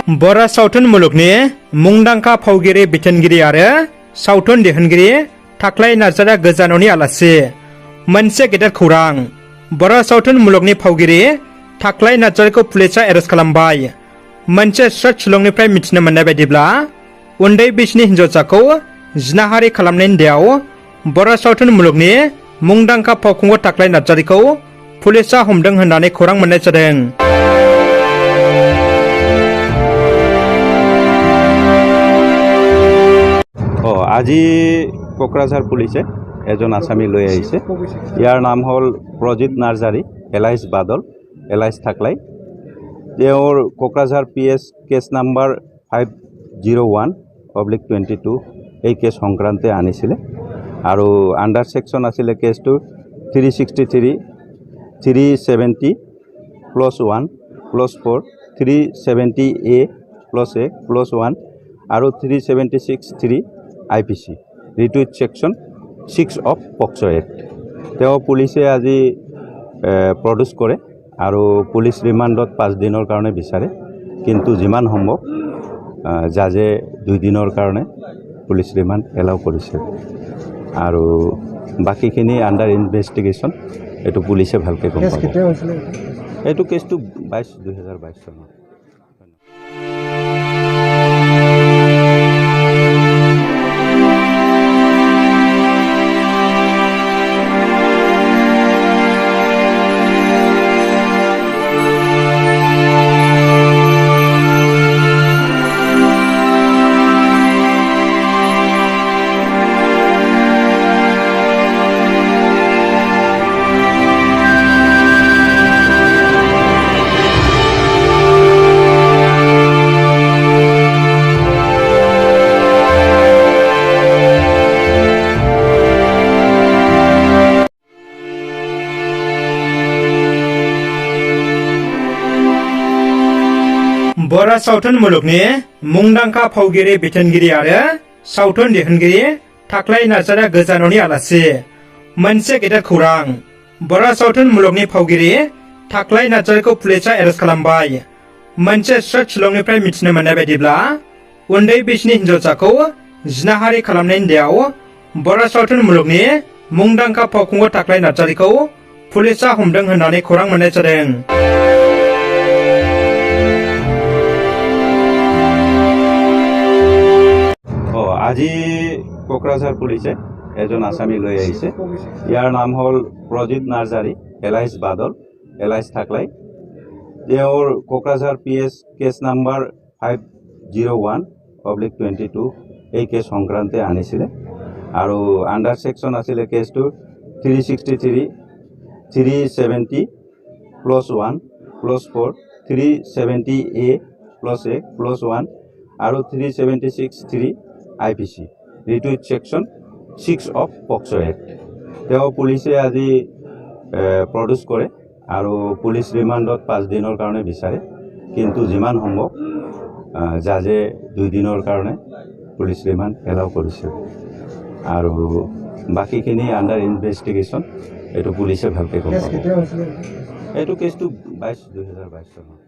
बरा सावथुन मुलुगनि मुंदांखा फावगिरि बिथोनगिरि आरो सावथुन दिहुनगिरि थाख्लाय नार्जारिया गोजानावनि आलासि। मोनसे गेदेर खौरां। बरा सावथुन मुलुगनि फावगिरि थाख्लाय नार्जारिखौ पुलिसा एरेस्ट खालामबाय। मोनसे सर्ट शिलंनिफ्राय मिथिनो मोननाय बायदिब्ला उन्दै बैसोनि हिन्जावसाखौ जिनाहारि खालामनायनि दायाव बरा सावथुन मुलुगनि मुंदांखा फावखुंगुर थाख्लाय नार्जारिखौ पुलिसा हमदों होननानै खौरां मोननाय जादों। আজি কোকৰাঝাৰ পুলিচে এজন আসামী লৈ আহিছে। ইয়াৰ নাম হ'ল প্ৰজিত নাৰ্জাৰী, এলাইছ বাদল, এলাইছ থাকলাই। তেওঁৰ কোকৰাঝাৰ PS কেছ নাম্বাৰ 501/22 এই কেছ সংক্ৰান্তে আনিছিলে আৰু আণ্ডাৰ ছেকশ্যন আছিলে কেছটোৰ 363, 370+1+4, 370A+1 আৰু 376(3) IPC retweet section 6 of POCSO act. তেওঁ পুলিচে আজি প্ৰডিউচ কৰে আৰু পুলিচ ৰিমাণ্ডত 5 দিনৰ কাৰণে বিচাৰে, কিন্তু যিমান সম্ভৱ জাজে 2 দিনৰ কাৰণে পুলিচ ৰিমাণ্ড এলাউ কৰিছে আৰু বাকীখিনি আণ্ডাৰ ইনভেষ্টিগেশ্যন। এইটো পুলিচে ভালকৈ গম পাব। এইটো কেছটো 2022 চনত। बरा सावथुन मुलुगनि मुंदांखा फावगिरि बिथोनगिरि आरो सावथुन दिहुनगिरि थाख्लाय नार्जारिया गोजानावनि आलासि। मोनसे गेदेर खौरां। बरा सावथुन मुलुगनि फावगिरि थाख्लाय नार्जारिखौ पुलिसा एरेस्ट खालामबाय। मोनसे सर्ट शिलंनिफ्राय मिथिनो मोननाय बायदिब्ला उन्दै बैसोनि हिन्जावसाखौ जिनाहारि खालामनायनि दायाव बरा सावथुन मुलुगनि मुंदांखा फावखुंगुर थाख्लाय नार्जारिखौ पुलिसा हमदों होननानै खौरां मोननाय जादों। আজি কোকৰাঝাৰ পুলিচে এজন আসামী লৈ আহিছে। ইয়াৰ নাম হ'ল প্ৰজিত নাৰ্জাৰী, এলাইছ বাদল, এলাইছ থাকলাই। তেওঁৰ কোকৰাঝাৰ PS কেছ নাম্বাৰ 501/22 এই কেছ সংক্ৰান্তে আনিছিলে আৰু আণ্ডাৰ ছেকশ্যন আছিলে কেছটোৰ 363, 370+1+4, 370A+1 আৰু 376(3) IPC retweet section 6 of POCSO act. তেওঁ পুলিচে আজি প্ৰডিউচ কৰে আৰু পুলিচ ৰিমাণ্ডত 5 দিনৰ কাৰণে বিচাৰে, কিন্তু যিমান সম্ভৱ জাজে 2 দিনৰ কাৰণে পুলিচ ৰিমাণ্ড এলাউ কৰিছে আৰু বাকীখিনি আণ্ডাৰ ইনভেষ্টিগেশ্যন। এইটো পুলিচে ভালকৈ গম পাব। এইটো কেছটো 2022 চনত।